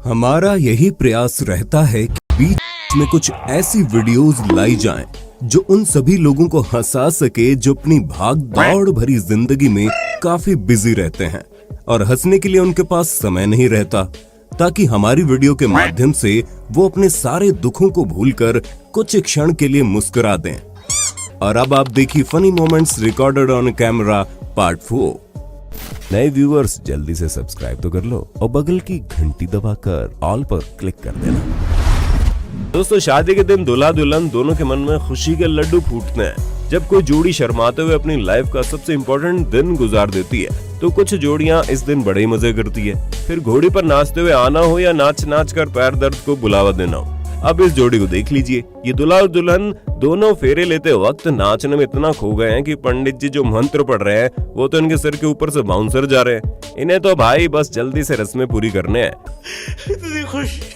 हमारा यही प्रयास रहता है कि बीच में कुछ ऐसी वीडियोस लाई जाएं जो उन सभी लोगों को हंसा सके जो अपनी भाग दौड़ भरी जिंदगी में काफी बिजी रहते हैं और हंसने के लिए उनके पास समय नहीं रहता, ताकि हमारी वीडियो के माध्यम से वो अपने सारे दुखों को भूलकर कुछ क्षण के लिए मुस्कुरा दें। और अब आप देखिए funny moments recorded on camera part 4। नए व्यूअर्स जल्दी से सब्सक्राइब तो कर लो और बगल की घंटी दबाकर ऑल पर क्लिक कर देना। दोस्तों, शादी के दिन दूल्हा दुल्हन दोनों के मन में खुशी के लड्डू फूटते हैं। जब कोई जोड़ी शर्माते हुए अपनी लाइफ का सबसे इम्पोर्टेंट दिन गुजार देती है तो कुछ जोड़ियां इस दिन बड़े मजे करती है। फिर घोड़ी पर नाचते हुए आना हो या नाच नाच कर पैर दर्द को बुलावा देना हो। अब इस जोड़ी को देख लीजिए। ये दूल्हा और दुल्हन दोनों फेरे लेते वक्त नाचने में इतना खो गए हैं कि पंडित जी जो मंत्र पढ़ रहे हैं वो तो इनके सिर के ऊपर से बाउंसर जा रहे हैं। इन्हें तो भाई बस जल्दी से रस्में पूरी करने हैं। इतनी खुशी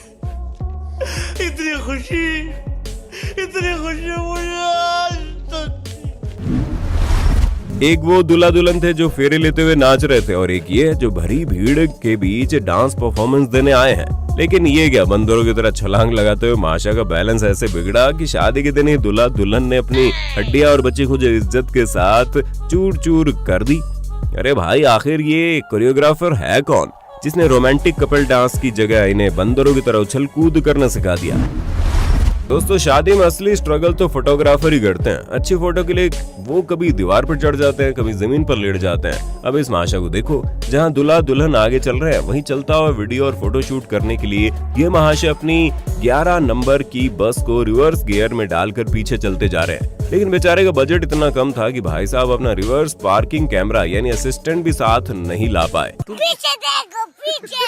मुझे आज तक। एक वो दूल्हा दुल्हन थे जो फेरे लेते हुए नाच रहे थे और एक ये जो भरी भीड़ के बीच डांस परफॉर्मेंस देने आए हैं। लेकिन ये क्या, बंदरों की तरह छलांग लगाते हुए माशा का बैलेंस ऐसे बिगड़ा कि शादी के दिन ही दूल्हा दुल्हन ने अपनी हड्डियां और बची खुद इज्जत के साथ चूर चूर कर दी। अरे भाई, आखिर ये कोरियोग्राफर है कौन जिसने रोमांटिक कपल डांस की जगह इन्हें बंदरों की तरह उछल कूद करना सिखा दिया? दोस्तों, शादी में असली स्ट्रगल तो फोटोग्राफर ही करते हैं। अच्छी फोटो के लिए वो कभी दीवार पर चढ़ जाते हैं, कभी जमीन पर लेट जाते हैं। अब इस माशा को देखो, जहां दूल्हा दुल्हन आगे चल रहे हैं वहीं चलता हुआ वीडियो और फोटो शूट करने के लिए ये महाशय अपनी 11 नंबर की बस को रिवर्स गियर में डालकर पीछे चलते जा रहे हैं। लेकिन बेचारे का बजट इतना कम था कि भाई साहब अपना रिवर्स पार्किंग कैमरा यानी असिस्टेंट भी साथ नहीं ला पाए। पीछे देखो, पीछे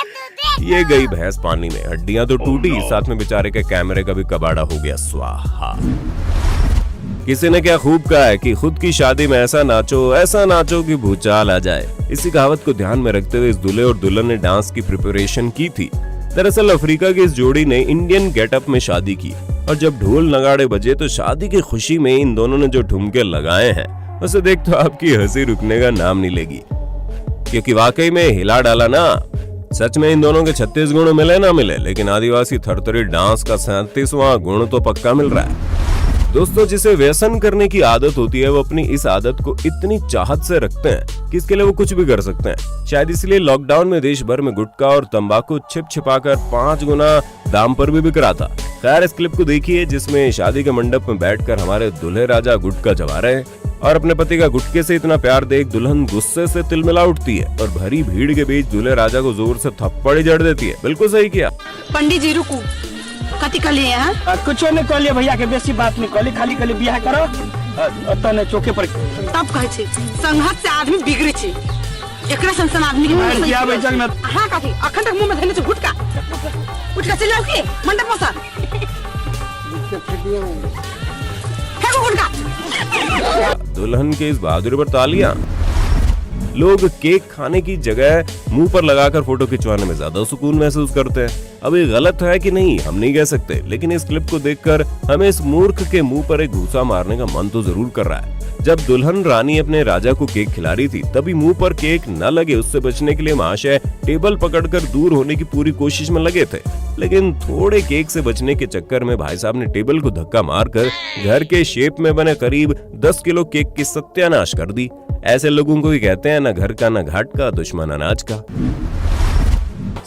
तो देखो। ये गई भैंस पानी में, हड्डियां तो टूटी, साथ में बेचारे के कैमरे का भी कबाड़ा हो गया स्वाहा। किसी ने क्या खूब कहा है कि खुद की शादी में ऐसा नाचो कि भूचाल आ जाए। इसी कहावत को ध्यान में रखते हुए इस दूल्हे और दुल्हन ने डांस की प्रिपरेशन की थी। दरअसल अफ्रीका की इस जोड़ी ने इंडियन गेटअप में शादी की और जब ढोल नगाड़े बजे तो शादी की खुशी में इन दोनों ने जो ठुमके लगाए हैं उसे देख तो आपकी हंसी रुकने का नाम नहीं लेगी, क्योंकि वाकई में हिला डाला ना। सच में इन दोनों के 36 गुण मिले ना मिले, लेकिन आदिवासी थरथरी डांस का 37वां गुण तो पक्का मिल रहा है। दोस्तों, जिसे व्यसन करने की आदत होती है वो अपनी इस आदत को इतनी चाहत से रखते हैं कि इसके लिए वो कुछ भी कर सकते हैं। शायद इसलिए लॉकडाउन में देश भर में गुटखा और तंबाकू छिपाकर 5 गुना दाम पर भी बिक रहा था। खैर, इस क्लिप को देखिए जिसमें शादी के मंडप में बैठकर हमारे दूल्हे राजा गुटखा चबा रहे हैं और अपने पति का गुटके से इतना प्यार देख दुल्हन गुस्से से तिलमिला उठती है और भरी भीड़ के बीच दूल्हे राजा को जोर से थप्पड़ ही जड़ देती है। बिल्कुल सही किया। पंडित जी रुकू, कथी कर लिए हैं? कुछ नहीं कर लिया भैया के, बेसी बात नहीं कर ली, खाली कर बियाह करो तने चौके पर। तब कहे छे संघत से आदमी बिगड़े छे, एकरा संसन आदमी के मुंह में किया भाई जग में। हां, कथी अखन तक मुंह में धइले छे गुटका। गुटका से लाओ के मंडप में सर है वो गुटका। दुल्हन के इस बहादुरी पर तालियां। लोग केक खाने की जगह मुंह पर लगाकर फोटो खिंचवाने में ज्यादा सुकून महसूस करते हैं। अब ये गलत है कि नहीं हम नहीं कह सकते, लेकिन इस क्लिप को देखकर हमें इस मूर्ख के मुंह पर एक घूसा मारने का मन तो जरूर कर रहा है। जब दुल्हन रानी अपने राजा को केक खिला रही थी तभी मुंह पर केक न लगे उससे बचने के लिए महाशय टेबल पकड़कर दूर होने की पूरी कोशिश में लगे थे। लेकिन थोड़े केक से बचने के चक्कर में भाई साहब ने टेबल को धक्का मारकर घर के शेप में बने करीब 10 किलो केक की सत्यानाश कर दी। ऐसे लोगों को ही कहते हैं ना घर का ना घाट का, दुश्मन अनाज का।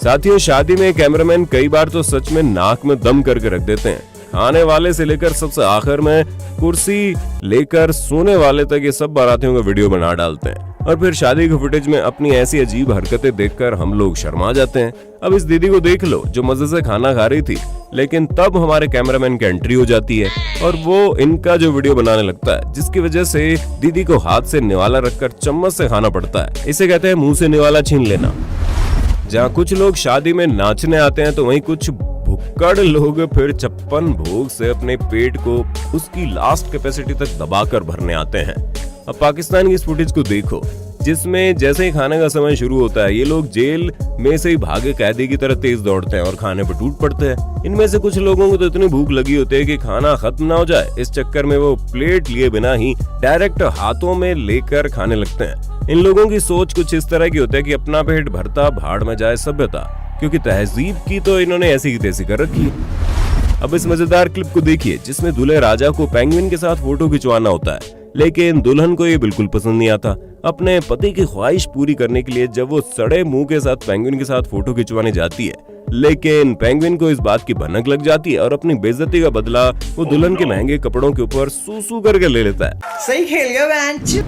साथियों, शादी में कैमरामैन कई बार तो सच में नाक में दम करके रख देते हैं। खाने वाले से लेकर सबसे आखिर में कुर्सी लेकर सोने वाले तक ये सब बारातियों का वीडियो बना डालते हैं और फिर शादी के फुटेज में अपनी ऐसी अजीब हरकतें देखकर हम लोग शर्मा जाते हैं। अब इस दीदी को देख लो जो मजे से खाना खा रही थी, लेकिन तब हमारे कैमरामैन की एंट्री हो जाती है और वो इनका जो वीडियो बनाने लगता है, जिसकी वजह से दीदी को हाथ से निवाला रखकर चम्मच से खाना पड़ता है। इसे कहते हैं मुंह से निवाला छीन लेना। जहाँ कुछ लोग शादी में नाचने आते हैं तो वहीं कुछ भुक्कड़ लोग फिर 56 भोग से अपने पेट को उसकी लास्ट कैपेसिटी तक दबाकर भरने आते हैं। अब पाकिस्तान की इस फुटेज को देखो जिसमें जैसे ही खाने का समय शुरू होता है ये लोग जेल में से ही भागे कैदी की तरह तेज दौड़ते हैं और खाने पर टूट पड़ते हैं। इनमें से कुछ लोगों को तो इतनी भूख लगी होती है कि खाना खत्म ना हो जाए, इस चक्कर में वो प्लेट लिए बिना ही डायरेक्ट हाथों में लेकर खाने लगते हैं। इन लोगों की सोच कुछ इस तरह की होती है कि अपना पेट भरता भाड़ में जाए सभ्यता, क्योंकि तहजीब की तो इन्होंने ऐसी की तैसी कर रखी है। अब इस मजेदार क्लिप को देखिए जिसमें दूल्हे राजा को पेंगुइन के साथ फोटो खिंचवाना होता है, लेकिन दुल्हन को ये बिल्कुल पसंद नहीं आता। अपने पति की ख्वाहिश पूरी करने के लिए जब वो सड़े मुंह के साथ पेंगुइन के साथ फोटो खिंचवाने जाती है, लेकिन पेंगुइन को इस बात की भनक लग जाती है और अपनी बेइज्जती का बदला वो दुल्हन के महंगे कपड़ों के ऊपर सूसू करके ले लेता है। सही खेल गया बेंच।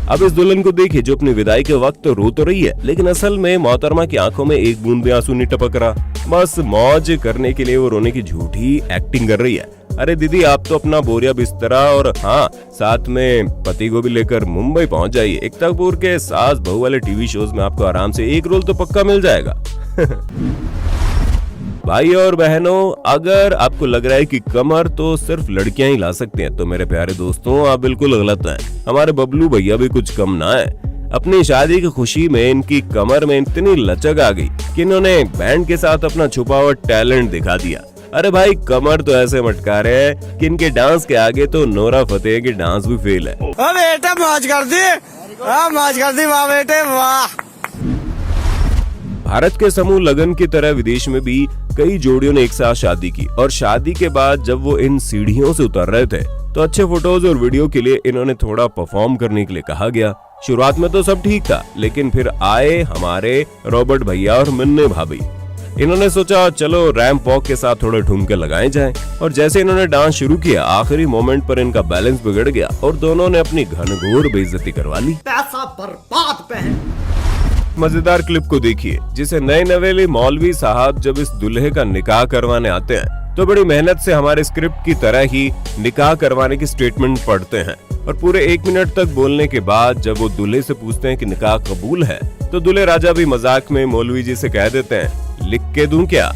अब इस दुल्हन को देखिए जो अपनी विदाई के वक्त तो रो तो रही है, लेकिन असल में मोहतरमा की आंखों में एक बूंद भी आंसू नहीं टपक रहा। बस मौज करने के लिए वो रोने की झूठी एक्टिंग कर रही है। अरे दीदी, आप तो अपना बोरिया बिस्तरा और हाँ साथ में पति को भी लेकर मुंबई पहुंच जाइए। एकता कपूर के सास बहू वाले टीवी शोज में आपको आराम से एक रोल तो पक्का मिल जाएगा। भाई और बहनों, अगर आपको लग रहा है कि कमर तो सिर्फ लड़कियां ही ला सकती हैं, तो मेरे प्यारे दोस्तों आप बिल्कुल गलत हैं। हमारे बबलू भैया भी कुछ कम ना है। अपनी शादी की खुशी में इनकी कमर में इतनी लचक आ गई कि इन्होंने बैंड के साथ अपना छुपा हुआ टैलेंट दिखा दिया। अरे भाई, कमर तो ऐसे मटका रहे हैं कि इनके डांस के आगे तो नोरा फतेह की डांस भी फेल है। बेटा मौज कर दी, मौज कर दी, वाह बेटे वाह। भारत के समूह लगन की तरह विदेश में भी कई जोड़ियों ने एक साथ शादी की, और शादी के बाद जब वो इन सीढ़ियों से उतर रहे थे तो अच्छे फोटोज और वीडियो के लिए इन्होंने थोड़ा परफॉर्म करने के लिए कहा गया। शुरुआत में तो सब ठीक था, लेकिन फिर आए हमारे रॉबर्ट भैया और मिन्ने भाभी। इन्होंने सोचा चलो रैंप वॉक के साथ थोड़े ठुमके लगाए जाएं, और जैसे इन्होंने डांस शुरू किया आखिरी मोमेंट पर इनका बैलेंस बिगड़ गया और दोनों ने अपनी घनघोर बेइज्जती करवा ली। पैसा बर्बाद पे। मजेदार क्लिप को देखिए जिसे नए नवेली मौलवी साहब जब इस दूल्हे का निकाह करवाने आते हैं तो बड़ी मेहनत से हमारे स्क्रिप्ट की तरह ही निकाह करवाने की स्टेटमेंट पढ़ते हैं, और पूरे 1 मिनट तक बोलने के बाद जब वो दूल्हे से पूछते हैं कि निकाह कबूल है, तो दूल्हे राजा भी मजाक में मौलवी जी से कह देते हैं, लिख के दूं क्या?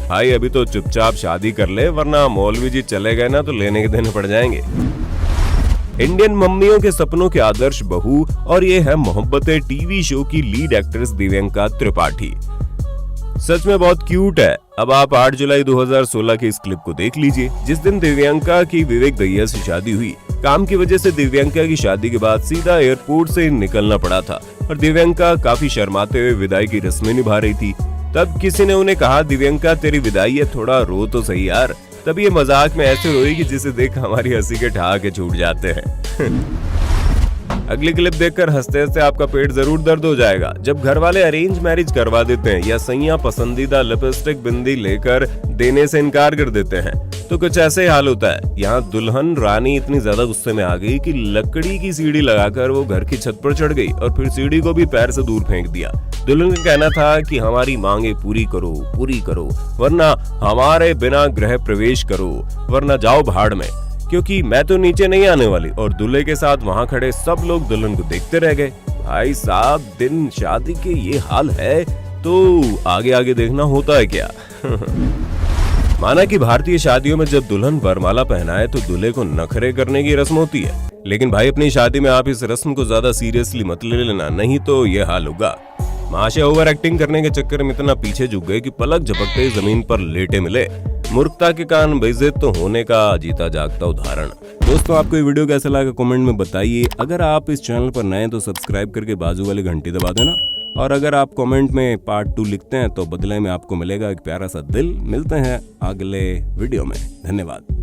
भाई अभी तो चुपचाप शादी कर ले, वरना मौलवी जी चले गए ना तो लेने के देने पड़ जाएंगे। इंडियन मम्मियों के सपनों के आदर्श बहू, और ये है मोहब्बतें टीवी शो की लीड एक्ट्रेस दिव्यंका त्रिपाठी। सच में बहुत क्यूट है। अब आप 8 जुलाई 2016 की इस क्लिप को देख लीजिए जिस दिन दिव्यंका की विवेक दहिया से शादी हुई। काम की वजह से दिव्यंका की शादी के बाद सीधा एयरपोर्ट से निकलना पड़ा था, और दिव्यंका काफी शर्माते हुए विदाई की रस्में निभा रही थी। तब किसी ने उन्हें कहा, दिव्यंका तेरी विदाई है, थोड़ा रो तो सही यार। तब ये मजाक में ऐसे रोई कि जिसे देख हमारी हंसी के ठहाके छूट जाते हैं। अगली क्लिप देखकर हंसते हंसते आपका पेट जरूर दर्द हो जाएगा जब घर वाले अरेंज मैरिज करवा देते हैं या सैया पसंदीदा लिपस्टिक बिंदी लेकर देने से इनकार कर देते हैं, तो कुछ ऐसे ही हाल होता है। यहाँ दुल्हन रानी इतनी ज्यादा गुस्से में आ गई कि लकड़ी की सीढ़ी लगाकर वो घर की छत पर चढ़ गई और फिर सीढ़ी को भी पैर से दूर फेंक दिया। दुल्हन का कहना था कि हमारी मांगे पूरी करो, वरना हमारे बिना गृह प्रवेश करो, वरना जाओ भाड़ में, क्योंकि मैं तो नीचे नहीं आने वाली। और दूल्हे के साथ वहां खड़े सब लोग दुल्हन को देखते रह गए। भाई साहब, दिन शादी के ये हाल है तो आगे आगे देखना होता है क्या? माना कि भारतीय शादियों में जब दुल्हन वरमाला पहनाए तो दूल्हे को नखरे करने की रस्म होती है, लेकिन भाई अपनी शादी में आप इस रस्म को ज्यादा सीरियसली मत ले लेना, नहीं तो ये हाल होगा। महाशय ओवर एक्टिंग करने के चक्कर में इतना पीछे झुक गए कि पलक झपकते ही जमीन पर लेटे मिले। मूर्खता के कारण बेइज्जत तो होने का जीता जागता उदाहरण। दोस्तों, आपको ये वीडियो कैसा लगा कमेंट में बताइए। अगर आप इस चैनल पर नए हैं तो सब्सक्राइब करके बाजू वाली घंटी दबा देना, और अगर आप कमेंट में पार्ट 2 लिखते हैं तो बदले में आपको मिलेगा एक प्यारा सा दिल। मिलते हैं अगले वीडियो में। धन्यवाद।